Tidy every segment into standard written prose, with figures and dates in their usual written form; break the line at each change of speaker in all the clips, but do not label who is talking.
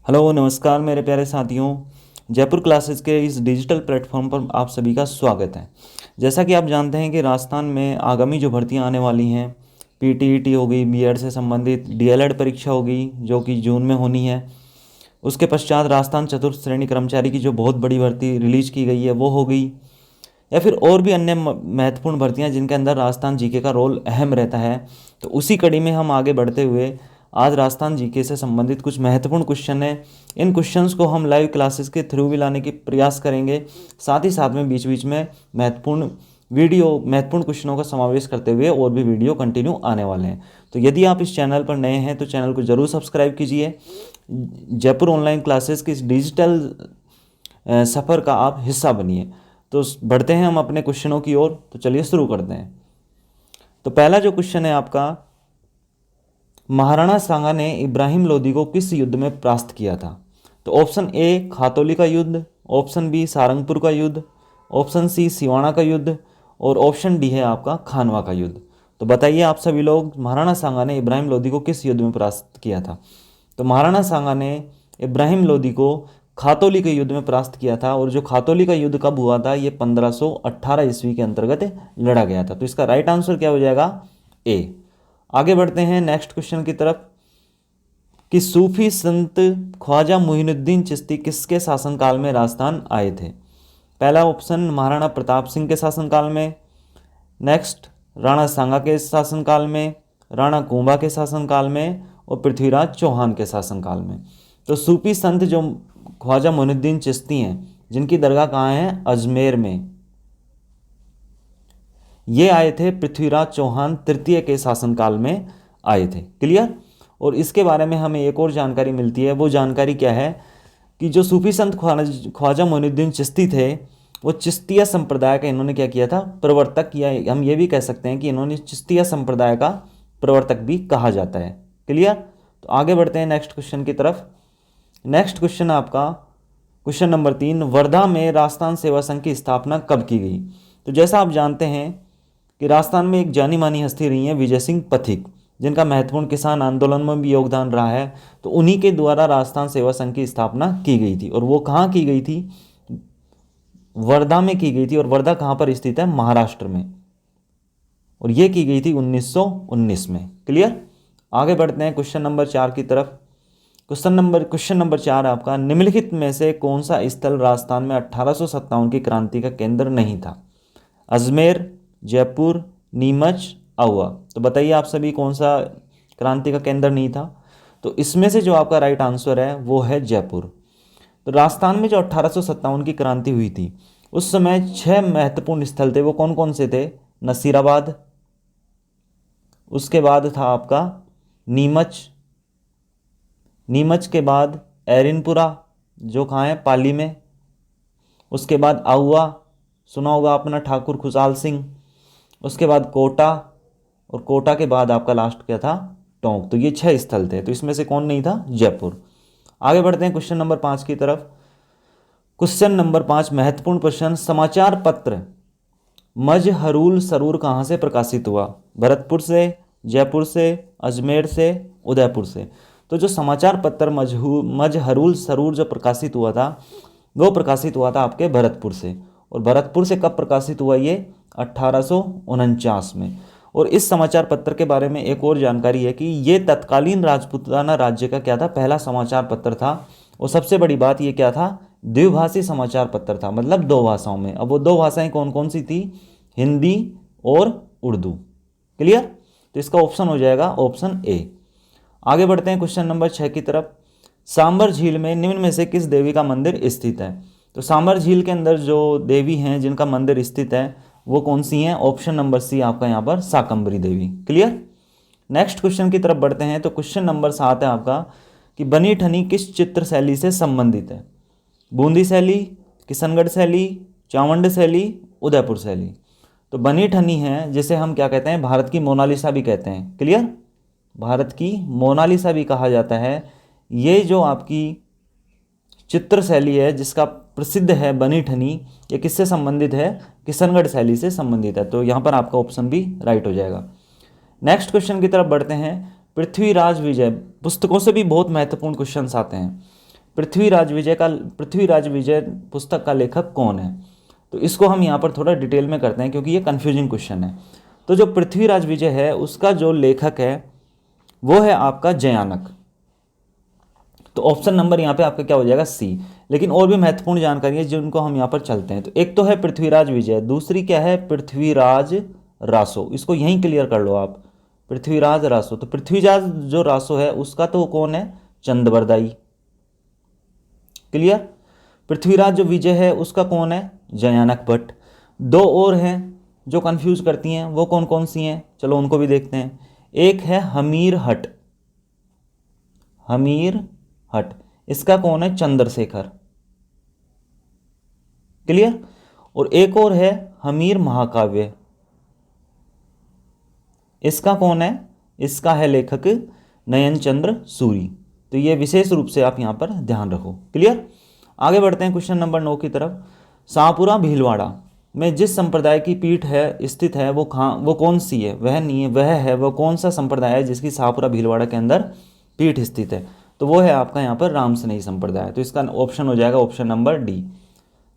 Hello नमस्कार मेरे प्यारे साथियों। जयपुर क्लासेस के इस डिजिटल प्लेटफॉर्म पर आप सभी का स्वागत है। जैसा कि आप जानते हैं कि राजस्थान में आगामी जो भर्तियां आने वाली हैं, पीटीईटी हो गई, बीएड से संबंधित डीएलएड परीक्षा हो गई जो कि जून में होनी है। उसके पश्चात राजस्थान चतुर्थ श्रेणी कर्मचारी की जो बहुत बड़ी भर्ती रिलीज की गई है वो हो गई, या फिर और भी अन्य महत्वपूर्ण भर्तियां जिनके अंदर राजस्थान जीके का रोल अहम रहता है। तो उसी कड़ी में हम आगे बढ़ते हुए आज राजस्थान जीके से संबंधित कुछ महत्वपूर्ण क्वेश्चन है, इन क्वेश्चंस को हम लाइव क्लासेस के थ्रू भी लाने की प्रयास करेंगे। साथ ही साथ में बीच बीच में महत्वपूर्ण क्वेश्चनों का समावेश करते हुए और भी वीडियो कंटिन्यू आने वाले हैं। तो यदि आप इस चैनल पर नए हैं तो चैनल को ज़रूर सब्सक्राइब कीजिए। जयपुर ऑनलाइन क्लासेस की इस डिजिटल सफ़र का आप हिस्सा बनिए। तो बढ़ते हैं हम अपने क्वेश्चनों की ओर। तो चलिए शुरू करते हैं। तो पहला जो क्वेश्चन है आपका, महाराणा सांगा ने इब्राहिम लोदी को किस युद्ध में परास्त किया था? तो ऑप्शन ए खातौली का युद्ध, ऑप्शन बी सारंगपुर का युद्ध, ऑप्शन सी सिवाना का युद्ध और ऑप्शन डी है आपका खानवा का युद्ध। तो बताइए आप सभी लोग, महाराणा सांगा ने इब्राहिम लोदी को किस युद्ध में परास्त किया था? तो महाराणा सांगा ने इब्राहिम लोदी को खातौली के युद्ध में परास्त किया था। और जो खातौली का युद्ध कब हुआ था? ये 1518 ईस्वी के अंतर्गत लड़ा गया था। तो इसका राइट आंसर क्या हो जाएगा? ए। आगे बढ़ते हैं नेक्स्ट क्वेश्चन की तरफ कि सूफी संत ख्वाजा मुइनुद्दीन चिश्ती किसके शासनकाल में राजस्थान आए थे? पहला ऑप्शन महाराणा प्रताप सिंह के शासनकाल में, नेक्स्ट राणा सांगा के शासनकाल में, राणा कुंभा के शासनकाल में और पृथ्वीराज चौहान के शासनकाल में। तो सूफी संत जो ख्वाजा मुइनुद्दीन चिश्ती हैं, जिनकी दरगाह कहाँ है? अजमेर में। ये आए थे पृथ्वीराज चौहान तृतीय के शासनकाल में आए थे। क्लियर? और इसके बारे में हमें एक और जानकारी मिलती है। वो जानकारी क्या है कि जो सूफी संत ख्वाजा मुइनुद्दीन चिश्ती थे, वो चिश्तिया संप्रदाय का इन्होंने क्या किया था? प्रवर्तक, या हम ये भी कह सकते हैं कि इन्होंने चिश्तिया संप्रदाय का प्रवर्तक भी कहा जाता है। क्लियर? तो आगे बढ़ते हैं नेक्स्ट क्वेश्चन की तरफ। नेक्स्ट क्वेश्चन आपका क्वेश्चन नंबर 3, वर्धा में राजस्थान सेवा संघ की स्थापना कब की गई? तो जैसा आप जानते हैं कि राजस्थान में एक जानी मानी हस्ती रही है विजय सिंह पथिक, जिनका महत्वपूर्ण किसान आंदोलन में भी योगदान रहा है। तो उन्हीं के द्वारा राजस्थान सेवा संघ की स्थापना की गई थी। और वो कहाँ की गई थी? वर्धा में की गई थी। और वर्धा कहाँ पर स्थित है? महाराष्ट्र में। और ये की गई थी 1919 में। क्लियर? आगे बढ़ते हैं क्वेश्चन नंबर 4 की तरफ। क्वेश्चन नंबर 4 आपका, निम्नलिखित में से कौन सा स्थल राजस्थान में 1857 की क्रांति का केंद्र नहीं था? अजमेर, जयपुर, नीमच, आहुआ। तो बताइए आप सभी, कौन सा क्रांति का केंद्र नहीं था? तो इसमें से जो आपका राइट आंसर है वो है जयपुर। तो राजस्थान में जो 1857 की क्रांति हुई थी, उस समय 6 महत्वपूर्ण स्थल थे। वो कौन कौन से थे? नसीराबाद, उसके बाद था आपका नीमच, नीमच के बाद एरिनपुरा जो कहाँ है? पाली में, उसके बाद आहुआ, सुना होगा आपने ठाकुर खुशहाल सिंह, उसके बाद कोटा, और कोटा के बाद आपका लास्ट क्या था? टोंक। तो ये 6 स्थल थे। तो इसमें से कौन नहीं था? जयपुर। आगे बढ़ते हैं क्वेश्चन नंबर 5 की तरफ। क्वेश्चन नंबर 5 महत्वपूर्ण प्रश्न, समाचार पत्र मजहरुल सरूर कहाँ से प्रकाशित हुआ? भरतपुर से, जयपुर से, अजमेर से, उदयपुर से। तो जो समाचार पत्र मजहरुल सरूर जो प्रकाशित हुआ था, वो प्रकाशित हुआ था आपके भरतपुर से। और भरतपुर से कब प्रकाशित हुआ? ये 1849 में। और इस समाचार पत्र के बारे में एक और जानकारी है कि ये तत्कालीन राजपूताना राज्य का क्या था? पहला समाचार पत्र था। और सबसे बड़ी बात ये क्या था? द्विभाषी समाचार पत्र था, मतलब 2 भाषाओं में। अब वो 2 भाषाएं कौन कौन सी थी? हिंदी और उर्दू। क्लियर? तो इसका ऑप्शन हो जाएगा ऑप्शन ए। आगे बढ़ते हैं क्वेश्चन नंबर 6 की तरफ। सांबर झील में निम्न में से किस देवी का मंदिर स्थित है? तो सांबर झील के अंदर जो देवी हैं जिनका मंदिर स्थित है वो कौन सी हैं? ऑप्शन नंबर सी आपका यहाँ पर शाकंभरी देवी। क्लियर? नेक्स्ट क्वेश्चन की तरफ बढ़ते हैं। तो क्वेश्चन नंबर 7 है आपका कि बनी ठनी किस चित्र शैली से संबंधित है? बूंदी शैली, किशनगढ़ शैली, चावंड शैली, उदयपुर शैली। तो बनी ठनी है जिसे हम क्या कहते हैं? भारत की मोनालिसा भी कहते हैं। क्लियर? भारत की मोनालिसा भी कहा जाता है। ये जो आपकी चित्र शैली है जिसका प्रसिद्ध है बनी ठनी, ये किससे संबंधित है? किशनगढ़ शैली से संबंधित है। तो यहाँ पर आपका ऑप्शन भी राइट हो जाएगा। नेक्स्ट क्वेश्चन की तरफ बढ़ते हैं। पृथ्वीराज विजय पुस्तकों से भी बहुत महत्वपूर्ण क्वेश्चंस आते हैं। पृथ्वीराज विजय पुस्तक का लेखक कौन है? तो इसको हम यहाँ पर थोड़ा डिटेल में करते हैं क्योंकि ये कन्फ्यूजिंग क्वेश्चन है। तो जो पृथ्वीराज विजय है उसका जो लेखक है वो है आपका जयानक। तो ऑप्शन नंबर यहाँ पे आपका क्या हो जाएगा? सी। लेकिन और भी महत्वपूर्ण जानकारी है जिनको हम यहाँ पर चलते हैं। तो एक तो है पृथ्वीराज विजय, दूसरी क्या है? पृथ्वीराज रासो। इसको यहीं क्लियर कर लो आप, पृथ्वीराज रासो। तो पृथ्वीराज जो रासो है उसका तो कौन है? चंद्रबरदाई। क्लियर? पृथ्वीराज जो विजय है उसका कौन है? जयानक भट्ट। दो और हैं जो कंफ्यूज करती हैं, वो कौन कौन सी हैं? चलो उनको भी देखते हैं। एक है हमीर हट, हमीर हट, इसका कौन है? चंद्रशेखर। क्लियर? और एक और है हमीर महाकाव्य, इसका कौन है? इसका है लेखक नयन चंद्र सूरी। तो ये विशेष रूप से आप यहां पर ध्यान रखो। क्लियर? आगे बढ़ते हैं क्वेश्चन नंबर 9 की तरफ। शाहपुरा भीलवाड़ा में जिस संप्रदाय की पीठ है स्थित है वो कौन सी है? वह नहीं है, वह है वो कौन सा संप्रदाय है जिसकी शाहपुरा भीलवाड़ा के अंदर पीठ स्थित है? तो वो है आपका यहाँ पर रामसनेही संप्रदाय। तो इसका ऑप्शन हो जाएगा option number D.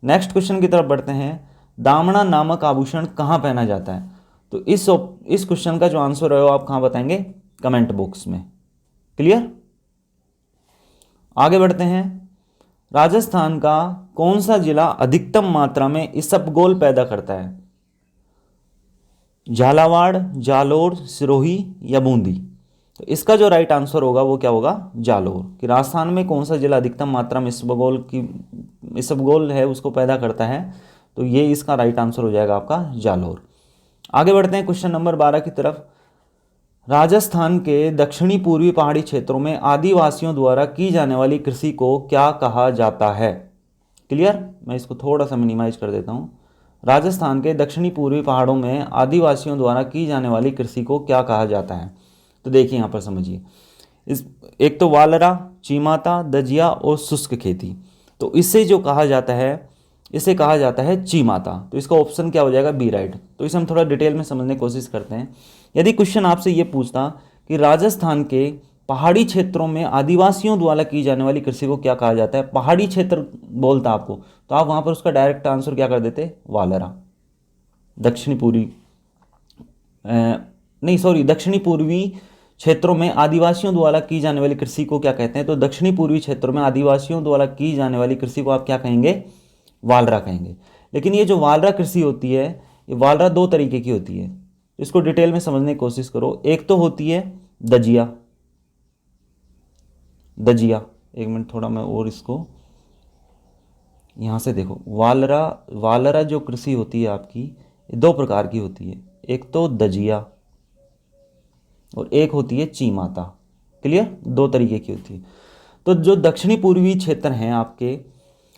Next question की तरफ बढ़ते हैं। दामना नामक आभूषण कहाँ पहना जाता है? तो इस क्वेश्चन का जो आंसर है वो आप कहाँ बताएंगे? कमेंट बॉक्स में। क्लियर? आगे बढ़ते हैं। राजस्थान का कौन सा जिला अधिकतम मात्रा में इसबगोल पैदा करता है? झालावाड़, जालोर, सिरोही या बूंदी? तो इसका जो राइट आंसर होगा वो क्या होगा? जालोर। कि राजस्थान में कौन सा जिला अधिकतम मात्रा में इसबगोल है उसको पैदा करता है? तो ये इसका राइट आंसर हो जाएगा आपका जालोर। आगे बढ़ते हैं क्वेश्चन नंबर 12 की तरफ। राजस्थान के दक्षिणी पूर्वी पहाड़ी क्षेत्रों में आदिवासियों द्वारा की जाने वाली कृषि को क्या कहा जाता है? क्लियर? मैं इसको थोड़ा सा मिनिमाइज कर देता हूँ। राजस्थान के दक्षिणी पूर्वी पहाड़ों में आदिवासियों द्वारा की जाने वाली कृषि को क्या कहा जाता है? तो देखिए यहाँ पर समझिए, एक तो वालरा, चीमाता, दजिया और शुष्क खेती। तो इससे जो कहा जाता है इसे कहा जाता है चीमाता। तो इसका ऑप्शन क्या हो जाएगा? B right. तो इसे हम थोड़ा डिटेल में समझने की कोशिश करते हैं। यदि क्वेश्चन आपसे ये पूछता कि राजस्थान के पहाड़ी क्षेत्रों में आदिवासियों द्वारा की जाने वाली कृषि को क्या कहा जाता है, पहाड़ी क्षेत्र बोलता आपको, तो आप वहां पर उसका डायरेक्ट आंसर क्या कर देते? वालरा। दक्षिणी पूर्वी क्षेत्रों में आदिवासियों द्वारा की जाने वाली कृषि को क्या कहते हैं? तो दक्षिणी पूर्वी क्षेत्रों में आदिवासियों द्वारा की जाने वाली कृषि को आप क्या कहेंगे? वालरा कहेंगे। लेकिन ये जो वालरा कृषि होती है, ये वालरा दो तरीके की होती है। इसको डिटेल में समझने की कोशिश करो। एक तो होती है दजिया। एक मिनट, थोड़ा मैं और इसको यहाँ से देखो। वालरा जो कृषि होती है आपकी दो प्रकार की होती है। एक तो दजिया और एक होती है चीमाता। क्लियर? दो तरीके की होती है। तो जो दक्षिणी पूर्वी क्षेत्र हैं आपके,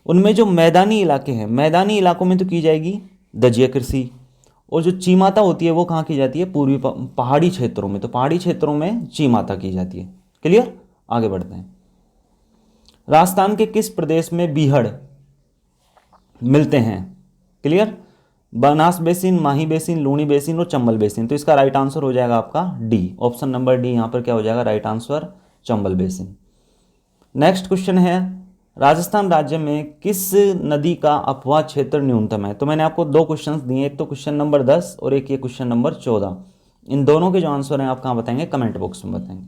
उनमें जो मैदानी इलाके हैं, मैदानी इलाकों में तो की जाएगी दजिया कृषि, और जो चीमाता होती है वो कहाँ की जाती है? पूर्वी पहाड़ी क्षेत्रों में। तो पहाड़ी क्षेत्रों में चीमाता की जाती है। क्लियर? आगे बढ़ते हैं। राजस्थान के किस प्रदेश में बीहड़ मिलते हैं? क्लियर? बनास बेसिन, माही बेसिन, लूणी बेसिन और चंबल बेसिन। तो इसका राइट आंसर हो जाएगा आपका डी। ऑप्शन नंबर डी यहाँ पर क्या हो जाएगा? Right answer Chambal basin. Next question है, राजस्थान राज्य में किस नदी का अपवाह क्षेत्र न्यूनतम है? तो मैंने आपको दो क्वेश्चंस दिए, एक तो क्वेश्चन नंबर 10 और एक ये क्वेश्चन नंबर 14। इन दोनों के जो आंसर हैं आप कहाँ बताएंगे? कमेंट बॉक्स में बताएंगे।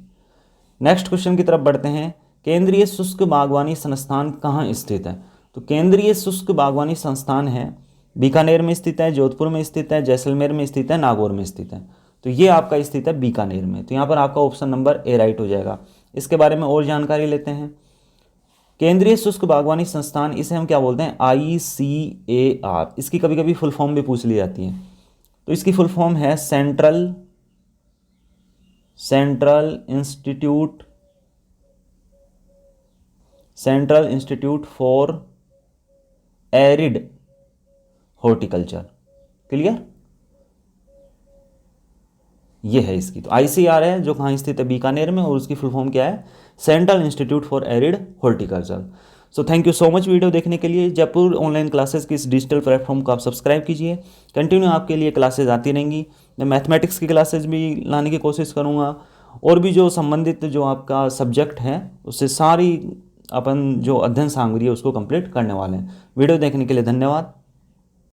नेक्स्ट क्वेश्चन की तरफ बढ़ते हैं। केंद्रीय शुष्क बागवानी संस्थान कहाँ स्थित है? तो केंद्रीय शुष्क बागवानी संस्थान है बीकानेर में स्थित है, जोधपुर में स्थित है, जैसलमेर में स्थित है, नागौर में स्थित है। तो ये आपका स्थित है बीकानेर में। तो यहाँ पर आपका ऑप्शन नंबर ए राइट हो जाएगा। इसके बारे में और जानकारी लेते हैं। केंद्रीय शुष्क बागवानी संस्थान, इसे हम क्या बोलते हैं? ICAR। इसकी कभी कभी फुल फॉर्म भी पूछ ली जाती है। तो इसकी फुल फॉर्म है central institute for arid horticulture. Clear? ये है इसकी। तो ICAR है जो कहाँ स्थित है? बीकानेर में। और उसकी फुल फॉर्म क्या है? Central institute for arid horticulture. So thank you so much video देखने के लिए। जयपुर ऑनलाइन क्लासेस की इस डिजिटल प्लेटफॉर्म को आप सब्सक्राइब कीजिए। कंटिन्यू आपके लिए क्लासेज आती रहेंगी। मैं मैथमेटिक्स की क्लासेज भी लाने की कोशिश करूँगा, और भी जो संबंधित जो आपका सब्जेक्ट है उससे सारी अपन जो अध्ययन सामग्री है उसको कंप्लीट करने वाले हैं। वीडियो देखने के लिए धन्यवाद।